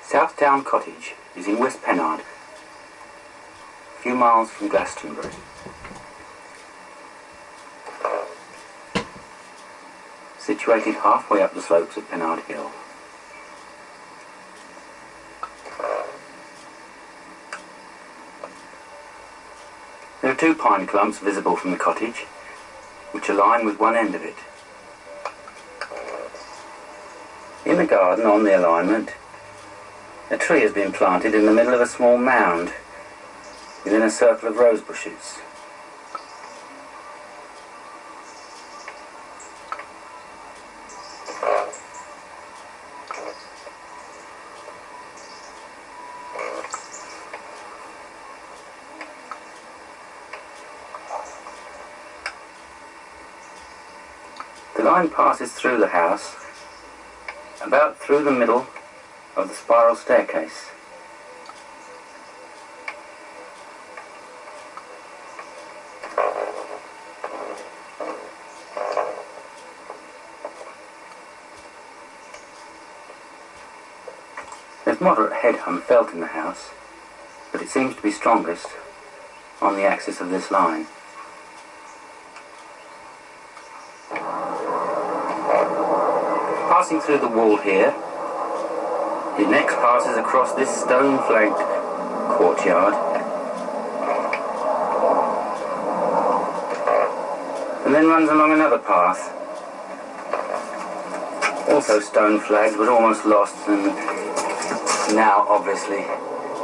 Southdown Cottage is in West Pennard, a few miles from Glastonbury. Situated halfway up the slopes of Pennard Hill. There are two pine clumps visible from the cottage, which align with one end of it. In the garden on the alignment, a tree has been planted in the middle of a small mound within a circle of rose bushes. The line passes through the house, about through the middle of the spiral staircase. There's moderate head hum felt in the house, but it seems to be strongest on the axis of this line. Passing through the wall here, it next passes across this stone-flagged courtyard and then runs along another path, also stone-flagged but almost lost and now obviously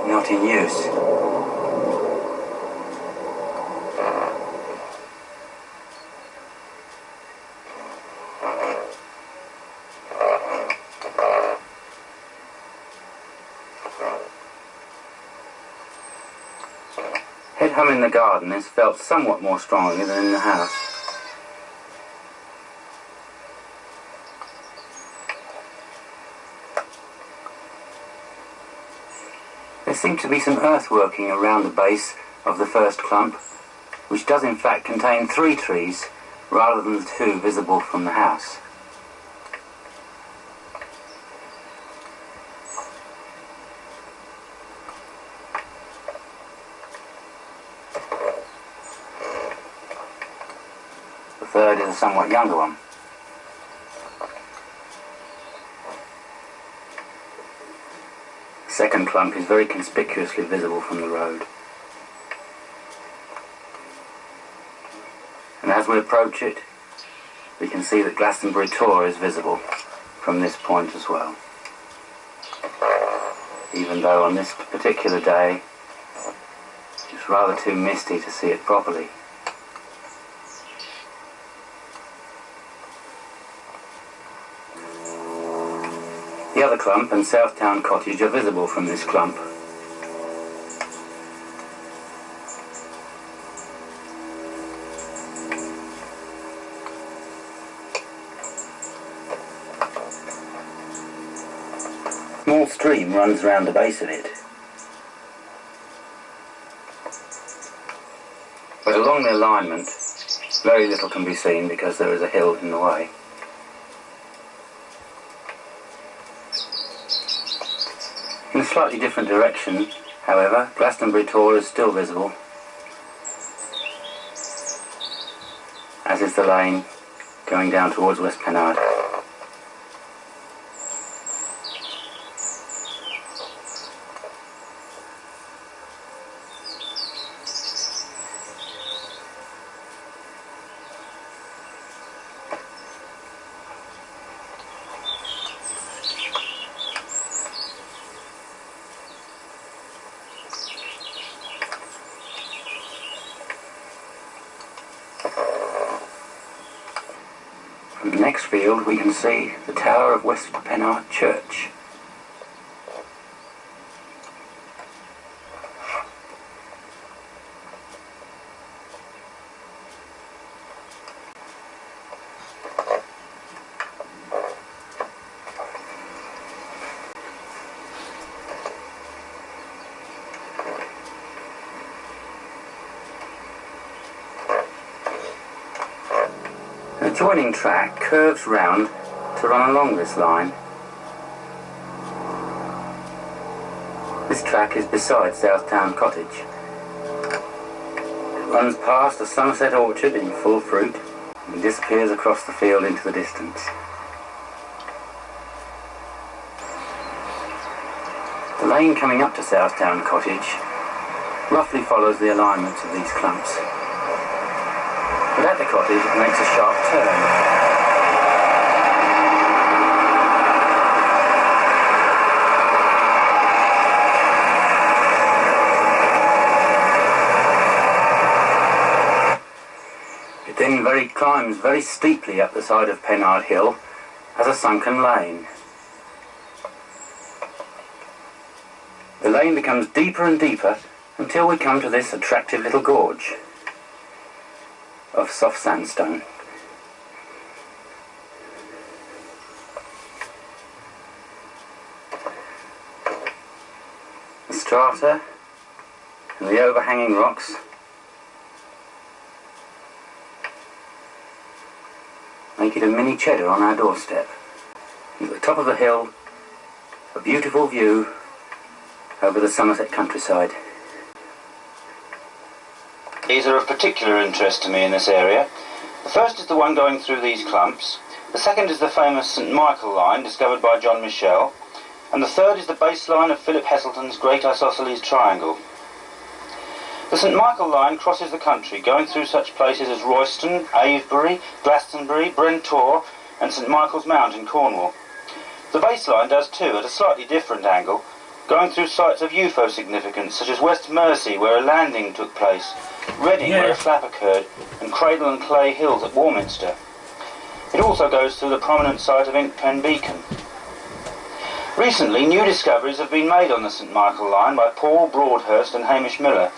not in use. Head hum in the garden is felt somewhat more strongly than in the house. There seems to be some earthworking around the base of the first clump, which does in fact contain 3 trees rather than the 2 visible from the house. The third is a somewhat younger one. The second clump is very conspicuously visible from the road. And as we approach it, we can see that Glastonbury Tor is visible from this point as well. Even though on this particular day, it's rather too misty to see it properly. The other clump and Southdown Cottage are visible from this clump. A small stream runs round the base of it. But along the alignment, very little can be seen because there is a hill in the way. In a slightly different direction, however, Glastonbury Tor is still visible, as is the lane going down towards West Pennard. From the next field we can see the tower of West Pennard Church. The adjoining track curves round to run along this line. This track is beside Southtown Cottage. It runs past a Somerset orchard in full fruit and disappears across the field into the distance. The lane coming up to Southtown Cottage roughly follows the alignments of these clumps. But at the cottage it makes a sharp turn. It then climbs very steeply up the side of Pennard Hill as a sunken lane. The lane becomes deeper and deeper until we come to this attractive little gorge of soft sandstone. The strata and the overhanging rocks make it a mini cheddar on our doorstep. At the top of the hill, a beautiful view over the Somerset countryside. These are of particular interest to me in this area. The first is the one going through these clumps, the second is the famous St Michael line discovered by John Michel, and the third is the baseline of Philip Heselton's Great Isosceles Triangle. The St Michael line crosses the country, going through such places as Royston, Avebury, Glastonbury, Brentor and St Michael's Mount in Cornwall. The baseline does too, at a slightly different angle, going through sites of UFO significance such as West Mersey, where a landing took place, Reading, where a flap occurred, and Cradle and Clay Hills at Warminster. It also goes through the prominent site of Inkpen Beacon. Recently, new discoveries have been made on the St Michael line by Paul Broadhurst and Hamish Miller,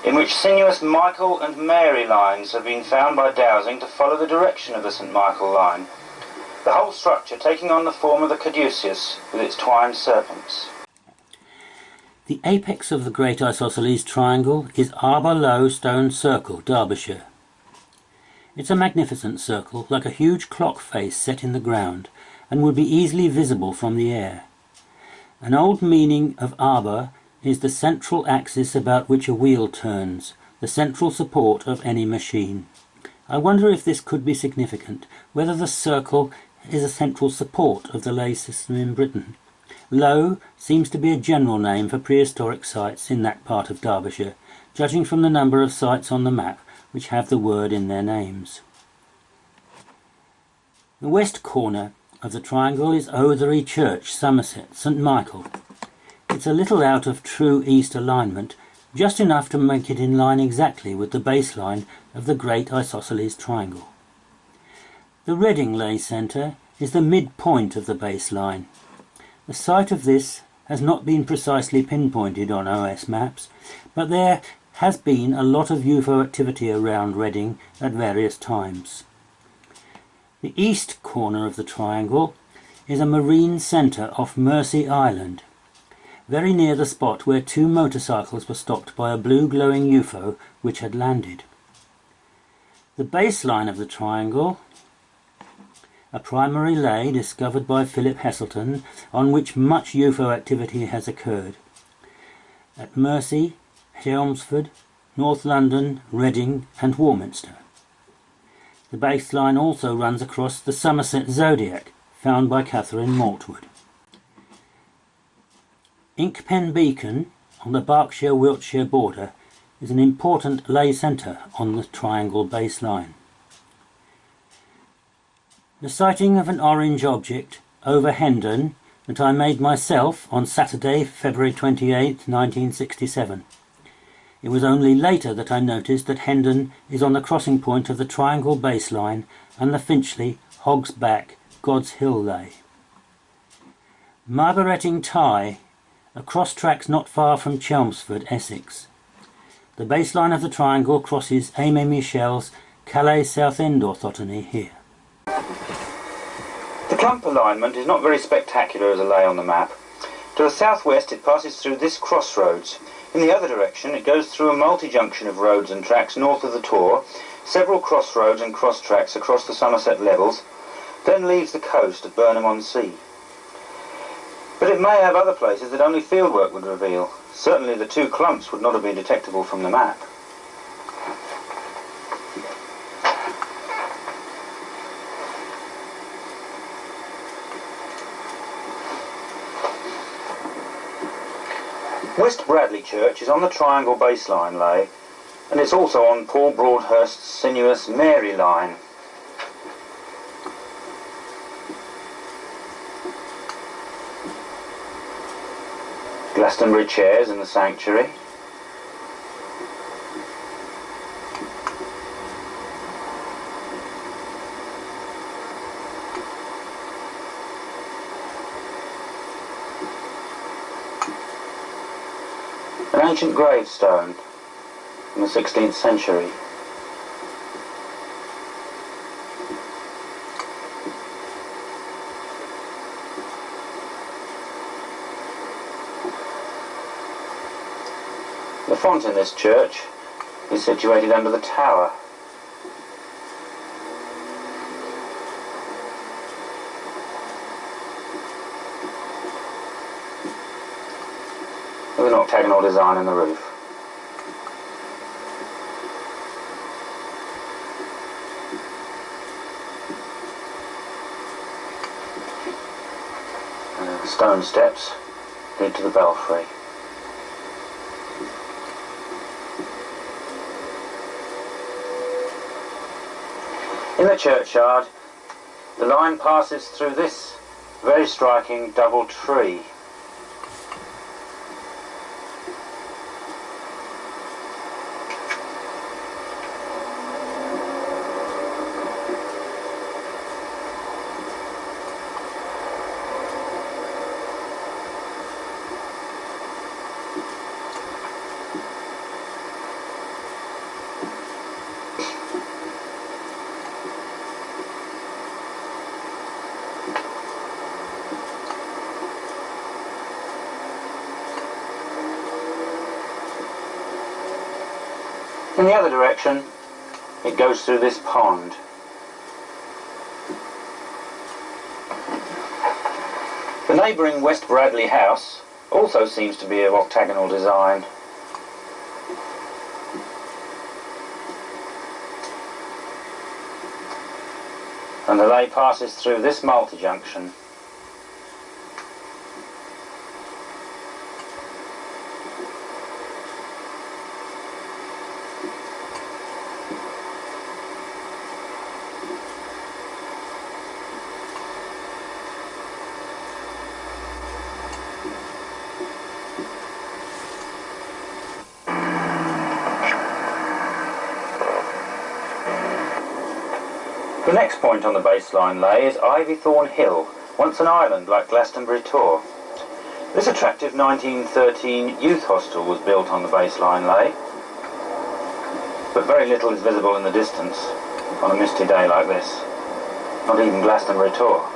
in which sinuous Michael and Mary lines have been found by dowsing to follow the direction of the St Michael line, the whole structure taking on the form of the caduceus with its twined serpents. The apex of the Great Isosceles Triangle is Arbor Low Stone Circle, Derbyshire. It's a magnificent circle, like a huge clock face set in the ground, and would be easily visible from the air. An old meaning of arbor is the central axis about which a wheel turns, the central support of any machine. I wonder if this could be significant, whether the circle is a central support of the Leys system in Britain. Low seems to be a general name for prehistoric sites in that part of Derbyshire, judging from the number of sites on the map which have the word in their names. The west corner of the triangle is Othery Church, Somerset, St Michael. It's a little out of true east alignment, just enough to make it in line exactly with the baseline of the Great Isosceles Triangle. The Reading Lay Centre is the midpoint of the baseline. The site of this has not been precisely pinpointed on OS maps, but there has been a lot of UFO activity around Reading at various times. The east corner of the triangle is a marine centre off Mersey Island, very near the spot where two motorcycles were stopped by a blue glowing UFO which had landed. The baseline of the triangle, a primary lay discovered by Philip Heselton, on which much UFO activity has occurred, at Mersey, Chelmsford, North London, Reading and Warminster. The baseline also runs across the Somerset Zodiac, found by Catherine Maltwood. Inkpen Beacon, on the Berkshire-Wiltshire border, is an important lay centre on the triangle baseline. The sighting of an orange object over Hendon that I made myself on Saturday, February 28, 1967. It was only later that I noticed that Hendon is on the crossing point of the triangle baseline and the Finchley, Hog's Back, God's Hill lay. Margaretting Tye, a cross-tracks not far from Chelmsford, Essex. The baseline of the triangle crosses Aimé Michel's Calais Southend orthotony here. The clump alignment is not very spectacular as a lay on the map. To the southwest it passes through this crossroads. In the other direction it goes through a multi-junction of roads and tracks north of the Tor, several crossroads and cross-tracks across the Somerset levels, then leaves the coast at Burnham-on-Sea. But it may have other places that only fieldwork would reveal. Certainly the two clumps would not have been detectable from the map. West Bradley Church is on the Triangle baseline lay, and it's also on Paul Broadhurst's sinuous Mary line. Glastonbury chairs in the sanctuary. An ancient gravestone from the 16th century. The font in this church is situated under the tower. With an octagonal design in the roof. Stone steps lead to the belfry. In the churchyard, the line passes through this very striking double tree. In the other direction, it goes through this pond. The neighbouring West Bradley house also seems to be of octagonal design. And the lay passes through this multi-junction. The next point on the baseline lay is Thorn Hill, once an island like Glastonbury Tor. This attractive 1913 youth hostel was built on the baseline lay, but very little is visible in the distance on a misty day like this, not even Glastonbury Tor.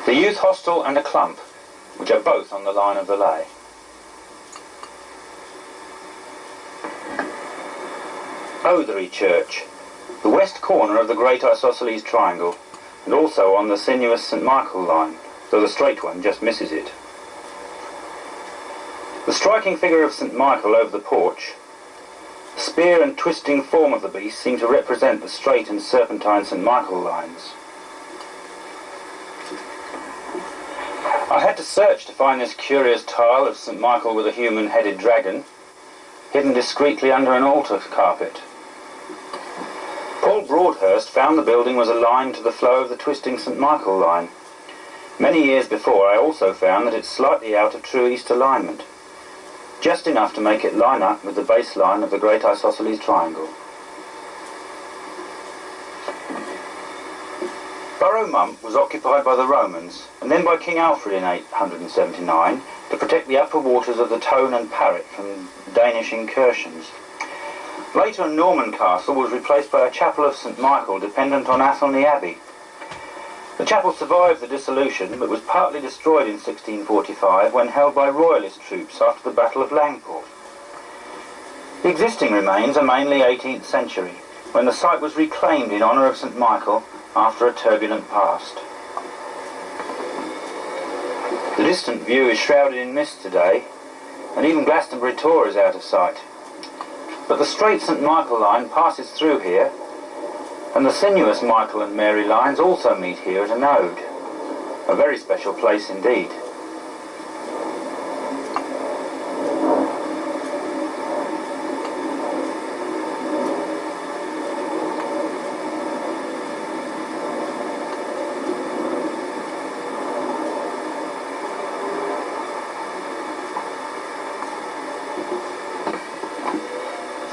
The youth hostel and a clump, which are both on the line of the lay. Othery Church, the west corner of the Great Isosceles Triangle, and also on the sinuous St Michael line, though the straight one just misses it. The striking figure of St Michael over the porch, the spear and twisting form of the beast seem to represent the straight and serpentine St Michael lines. I had to search to find this curious tile of St Michael with a human-headed dragon, hidden discreetly under an altar carpet. Paul Broadhurst found the building was aligned to the flow of the twisting St Michael line. Many years before I also found that it's slightly out of true east alignment, just enough to make it line up with the baseline of the Great Isosceles Triangle. Burrow Mump was occupied by the Romans and then by King Alfred in 879 to protect the upper waters of the Tone and Parrett from Danish incursions. Later a Norman castle was replaced by a chapel of St Michael dependent on Athelney Abbey. The chapel survived the dissolution but was partly destroyed in 1645 when held by royalist troops after the Battle of Langport. The existing remains are mainly 18th century, when the site was reclaimed in honour of St Michael after a turbulent past. The distant view is shrouded in mist today, and even Glastonbury Tor is out of sight. But the straight St Michael line passes through here, and the sinuous Michael and Mary lines also meet here at a node. A very special place indeed.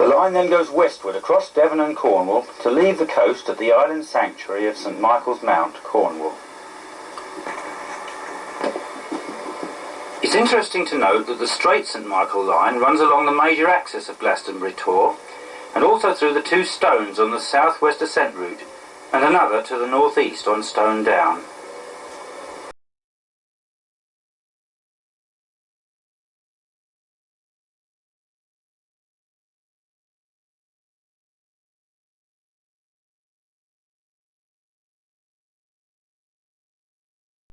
The line then goes westward across Devon and Cornwall to leave the coast at the island sanctuary of St Michael's Mount, Cornwall. It's interesting to note that the straight St Michael line runs along the major axis of Glastonbury Tor and also through the two stones on the south-west ascent route and another to the north-east on Stone Down.